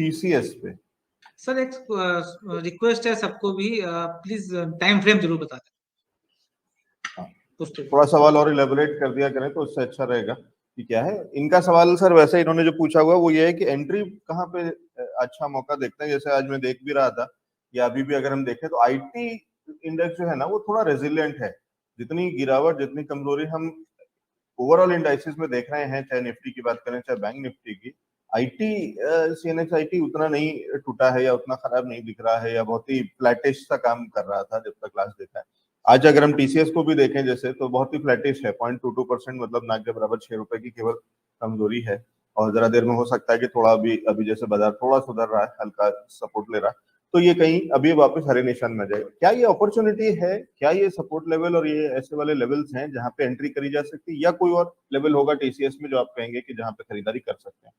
TCS पे। Sir एक request है सबको भी, प्लीज टाइम फ्रेम जरूर बता दें। थोड़ा सवाल और इलेबोरेट कर दिया करें तो उससे अच्छा रहेगा कि क्या है इनका सवाल। सर वैसे इन्होंने जो पूछा हुआ वो ये है कि एंट्री कहाँ पे अच्छा मौका देखते हैं। जैसे आज मैं देख भी रहा था या अभी भी अगर हम देखें तो आईटी इंडेक्स जो है ना वो थोड़ा रेजिलियंट है। जितनी गिरावट जितनी कमजोरी हम ओवरऑल इंडाइसिस में देख रहे हैं, चाहे निफ्टी की बात करें चाहे बैंक निफ्टी की, आईटी सीएनएक्स आईटी उतना नहीं टूटा है या उतना खराब नहीं दिख रहा है या बहुत ही फ्लैटिश सा काम कर रहा था जब तक लास्ट देखा है। आज अगर हम टीसीएस को भी देखें जैसे तो बहुत ही फ्लैटिश है, 0.22%, मतलब ना के बराबर 6 रुपए की केवल कमजोरी है। और जरा देर में हो सकता है कि थोड़ा अभी जैसे बाजार थोड़ा सुधर रहा है, हल्का सपोर्ट ले रहा है, तो ये कहीं अभी वापस हरे निशान में जाएगा। क्या ये अपॉर्चुनिटी है, क्या ये सपोर्ट लेवल और ये ऐसे वाले लेवल्स हैं जहां पे एंट्री करी जा सकती है, या कोई और लेवल होगा टीसीएस में जो आप कहेंगे कि जहां पे खरीदारी कर सकते हैं?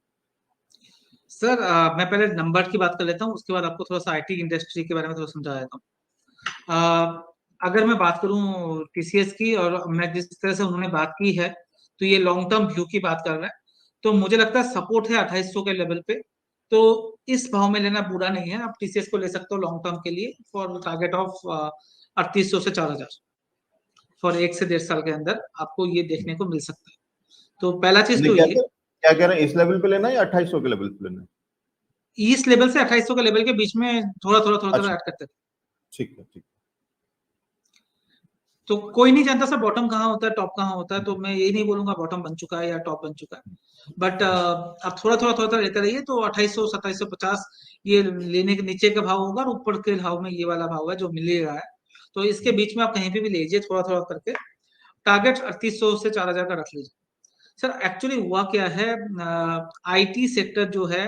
सर मैं पहले नंबर की बात कर लेता हूँ, उसके बाद आपको थोड़ा सा आईटी इंडस्ट्री के बारे में थोड़ा समझा देता हूँ। अगर मैं बात करूँ टीसीएस की, और मैं जिस तरह से उन्होंने बात की है, तो ये लॉन्ग टर्म व्यू की बात कर रहे हैं, तो मुझे लगता है सपोर्ट है 2800 के लेवल पे। तो इस भाव में लेना बुरा नहीं है, आप टीसीएस को ले सकते हो लॉन्ग टर्म के लिए फॉर टारगेट ऑफ 3800 से 4000 फॉर 1 से 1.5 साल के अंदर आपको ये देखने को मिल सकता है। तो पहला चीज तो ये क्या कह रहे हैं, इस लेवल पे लेना है या 2800 के लेवल पे लेना है? इस लेवल से 2800 के लेवल के बीच में थोड़ा अच्छा, ऐड करते हैं। ठीक है। तो कोई नहीं जानता सर बॉटम कहाँ होता है टॉप कहाँ होता है, तो मैं यही नहीं बोलूंगा बॉटम बन चुका है या टॉप बन चुका है, बट आप थोड़ा लेते रहिए। तो 2800 2750 ये लेने के नीचे का भाव होगा, और ऊपर के भाव में ये वाला भाव है जो मिल ही रहा है। तो इसके बीच में आप कहीं पे भी लीजिए थोड़ा करके, टारगेट 3800 से 4000 का रख लीजिए। सर एक्चुअली हुआ क्या है, आईटी सेक्टर जो है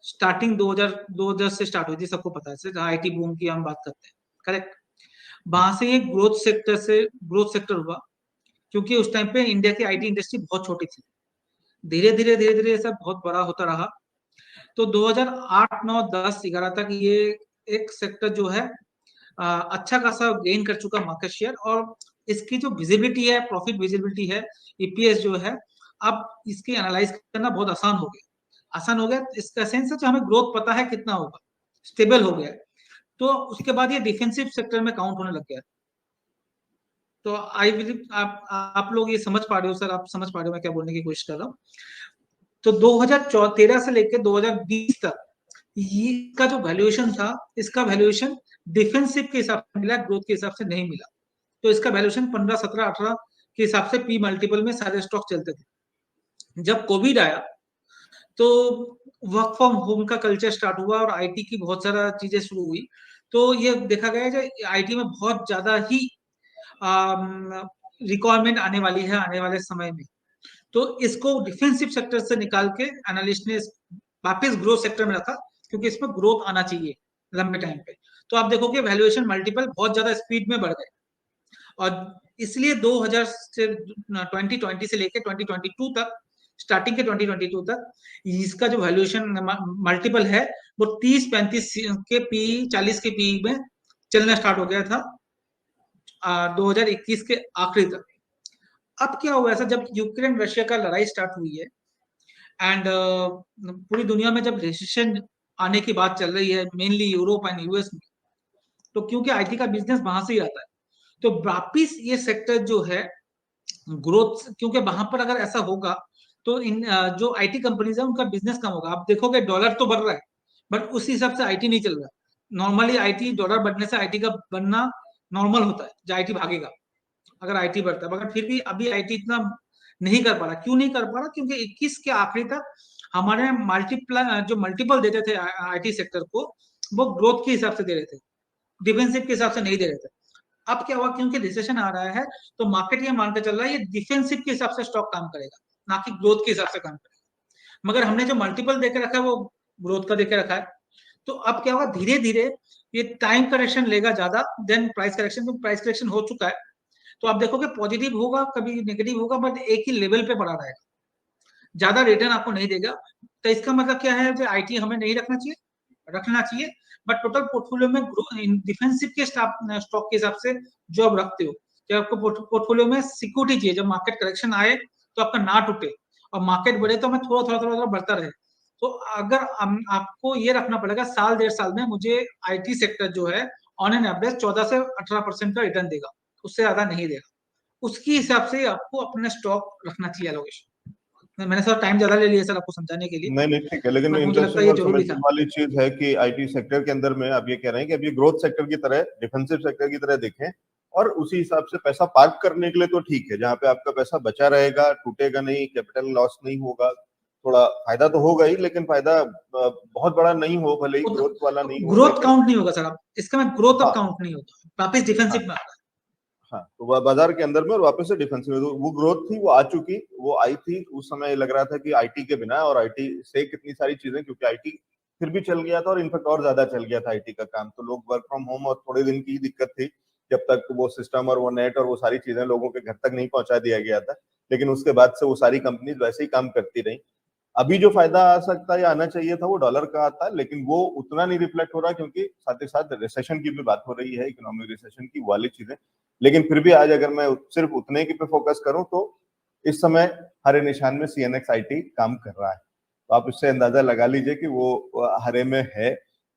स्टार्टिंग 2010 से स्टार्ट हुई थी, सबको पता है सर, आईटी बूम की हम बात करते हैं, करेक्ट। वहां से ये ग्रोथ सेक्टर हुआ, क्योंकि उस टाइम पे इंडिया की आईटी इंडस्ट्री बहुत छोटी थी। धीरे धीरे सब बहुत बड़ा होता रहा। तो 2008 9 10 11 तक ये एक सेक्टर जो है अच्छा खासा गेन कर चुका मार्केट शेयर, और इसकी जो विजिबिलिटी है, प्रॉफिट विजिबिलिटी है, ईपीएस जो है, अब इसकी एनालाइज करना बहुत आसान हो गया। इसका सेंस है, हमें ग्रोथ पता है कितना होगा, स्टेबल हो गया। तो उसके बाद ये डिफेंसिव सेक्टर में काउंट होने लग गया। तो आई बिलीव आप लोग ये समझ पा रहे हो सर, आप समझ पा रहे हो मैं क्या बोलने की कोशिश कर रहा हूँ। तो 2013 से लेकर 2020 तक ये का जो वैल्यूएशन था, इसका वैल्यूएशन डिफेंसिव के हिसाब से मिला, ग्रोथ के हिसाब से नहीं मिला। तो इसका वैल्यूएशन 15 17 18 के हिसाब से पी मल्टीपल में सारे स्टॉक चलते थे। जब कोविड आया तो वर्क फ्रॉम होम का कल्चर स्टार्ट हुआ और आईटी की बहुत सारा चीजें शुरू हुई। तो ये देखा गया कि आईटी में बहुत ज्यादा ही रिक्वायरमेंट आने वाली है आने वाले समय में। तो इसको डिफेंसिव सेक्टर से निकाल के एनालिस्ट ने वापस ग्रोथ सेक्टर में रखा, क्योंकि इसमें ग्रोथ आना चाहिए लंबे टाइम पे। तो आप देखोगे वैल्यूएशन मल्टीपल बहुत ज्यादा स्पीड में बढ़ गए, और इसलिए 2000 से 2020 से लेकर 2022 तक, स्टार्टिंग के 2022 तक इसका जो वैल्यूएशन मल्टीपल है वो 30-35 के पी 40 के पी में चलना स्टार्ट हो गया था 2021 के आखिरी तक। अब क्या हुआ, ऐसा जब यूक्रेन रशिया का लड़ाई स्टार्ट हुई है, एंड पूरी दुनिया में जब रिसेशन आने की बात चल रही है, मेनली यूरोप एंड यूएस में, तो क्योंकि आईटी का बिजनेस वहां से ही आता है, तो वापिस ये सेक्टर जो है ग्रोथ, क्योंकि वहां पर अगर ऐसा होगा तो इन जो आईटी कंपनीज है उनका बिजनेस कम होगा। आप देखोगे डॉलर तो बढ़ रहा है, बट उस हिसाब से आईटी नहीं चल रहा। नॉर्मली आईटी डॉलर बढ़ने से आईटी का बनना नॉर्मल होता है, जो आईटी भागेगा अगर आईटी बढ़ता है, मगर फिर भी अभी आईटी इतना नहीं कर पा रहा। क्यों नहीं कर पा रहा? क्योंकि 21 के आखिरी तक हमारे मल्टीपल देते थे आईटी सेक्टर को, वो ग्रोथ के हिसाब से दे रहे थे, डिफेंसिव के हिसाब से नहीं दे रहे थे। अब क्या हुआ, क्योंकि रिसेशन आ रहा है तो मार्केट ये मान के चल रहा है ये डिफेंसिव के हिसाब से स्टॉक काम करेगा, ना कि ग्रोथ के हिसाब से काम करेगा। मगर हमने जो मल्टीपल देके रखा है वो ग्रोथ का देके रखा है। तो अब क्या होगा, धीरे धीरे ये टाइम करेक्शन लेगा ज्यादा देन प्राइस करेक्शन। तो प्राइस करेक्शन हो चुका है, तो आप देखोगे पॉजिटिव होगा कभी नेगेटिव होगा, बट एक ही लेवल पे पड़ा रहेगा, ज्यादा रिटर्न आपको नहीं देगा। तो इसका मतलब क्या है, जो आईटी हमें नहीं रखना चाहिए, रखना चाहिए, बट टोटल पोर्टफोलियो में डिफेंसिव के स्टॉक के हिसाब से जो आप रखते हो, जब आपको पोर्टफोलियो में सिक्योरिटी चाहिए, जब मार्केट करेक्शन आए तो आपका ना टूटे, और मार्केट बढ़े तो हमें थोड़ा बढ़ता रहे। तो अगर आपको ये रखना पड़ेगा साल 1.5 साल में मुझे आईटी सेक्टर जो है ऑन एन एवरेज 14 से 18% का रिटर्न देगा, उससे ज्यादा नहीं देगा। उसकी हिसाब से आपको अपना स्टॉक रखना चाहिए एलोकेशन। मैंने सर टाइम ज्यादा ले लिया सर आपको समझाने के लिए, नहीं नहीं ठीक है, लेकिन बट मुझे लगता है इंटरेस्टिंग ये और जरूरी समझने था। वाली चीज है कि आईटी सेक्टर के अंदर में आप ये कह रहे हैं कि अब ये ग्रोथ सेक्टर की तरह, डिफेंसिव सेक्टर की तरह देखें, और उसी हिसाब से पैसा पार्क करने के लिए तो ठीक है, जहां पे आपका पैसा बचा रहेगा, टूटेगा नहीं, कैपिटल लॉस नहीं होगा, थोड़ा फायदा तो होगा ही, लेकिन फायदा बहुत बड़ा नहीं हो, भले ही ग्रोथ वाला नहीं हो, ग्रोथ लेकिन काउंट नहीं होगा सर, आप इसका में ग्रोथ अब हाँ काउंट नहीं होता, वापस डिफेंसिव हाँ में आ रहा है। हाँ, तो वह बाजार के अंदर में और वापस से डिफेंसिव में, तो वो ग्रोथ थी, वो आ चुकी, वो आई थी। उस समय लग रहा था कि आईटी के बिना, और आईटी से कितनी सारी चीजें, क्योंकि आईटी फिर भी चल गया था, और इनफैक्ट और ज्यादा चल गया था आईटी का काम, तो लोग वर्क फ्रॉम होम, और थोड़े दिन की दिक्कत थी जब तक वो सिस्टम और वो नेट और वो सारी चीजें लोगों के घर तक नहीं पहुंचा दिया गया था, लेकिन उसके बाद से वो सारी कंपनीज वैसे ही काम करती रही। अभी जो फायदा आ सकता है या आना चाहिए था वो डॉलर का आता है, लेकिन वो उतना नहीं रिफ्लेक्ट हो रहा, क्योंकि साथ ही साथ रिसेशन की भी बात हो रही है, इकोनॉमिक रिसेशन की, वाली चीजें। लेकिन फिर भी आज अगर मैं सिर्फ उतने की पे फोकस करूं, तो इस समय हरे निशान में सीएनएक्स आईटी काम कर रहा है, तो आप इससे अंदाजा लगा लीजिए कि वो हरे में है।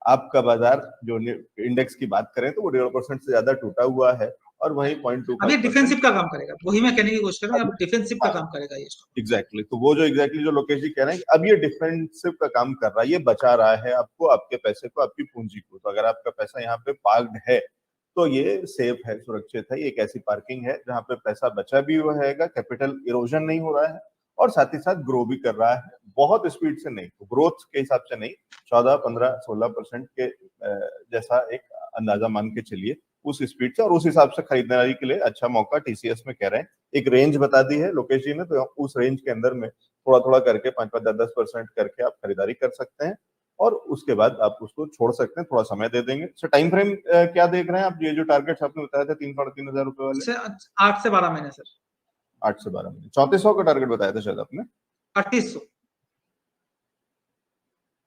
आपका बाजार जो इंडेक्स की बात करें तो वो 1.5% से ज्यादा टूटा हुआ है, और वही अब ये 0.25%। डिफेंसिव का काम करेगा, वही मैं कहने की कोशिश कर रहा हूँ, अब डिफेंसिव का हाँ काम करेगा ये स्टॉक। एग्जैक्टली, तो वो जो एग्जैक्टली जो लोकेश जी कह रहे हैं कि अब ये डिफेंसिव का काम कर रहा है, ये बचा रहा है आपको, आपके पैसे को, आपकी पूंजी को। तो अगर आपका पैसा यहाँ पे पार्क्ड है तो ये सेफ है, सुरक्षित है, ये एक ऐसी पार्किंग है जहाँ पे पैसा बचा भी हुआ रहेगा, कैपिटल इरोजन नहीं हो रहा है, और साथ ही साथ ग्रो भी कर रहा है, बहुत स्पीड से नहीं, तो ग्रोथ के हिसाब से नहीं, 14, 15, 16% के जैसा एक अंदाजा मान के चलिए, उस स्पीड से, और उस हिसाब से खरीदारी के लिए अच्छा मौका टीसीएस में कह रहे हैं। एक रेंज बता दी है लोकेश जी ने, तो उस रेंज के अंदर में थोड़ा थोड़ा करके 5-5, 10-10% करके आप खरीदारी कर सकते हैं, और उसके बाद आप उसको छोड़ सकते हैं, थोड़ा समय दे देंगे। सर टाइम फ्रेम क्या देख रहे हैं आप? ये जो टारगेट्स आपने बताया था 3-3.5 हजार रुपए वाले, इससे 8 से 12 महीने सर। 8 से 12 महीने, 3400 का टारगेट बताया था शायद आपने, 3800,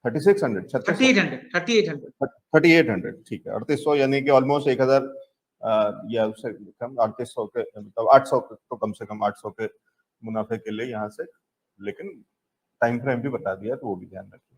3600, 3600, 3800। 3800, ठीक है, 3800, यानी कि ऑलमोस्ट 1000 या उससे कम, 3800 के, मतलब 800 तो कम से कम 800 के मुनाफे के लिए यहाँ से, लेकिन टाइम फ्रेम भी बता दिया, तो वो भी ध्यान रखिए।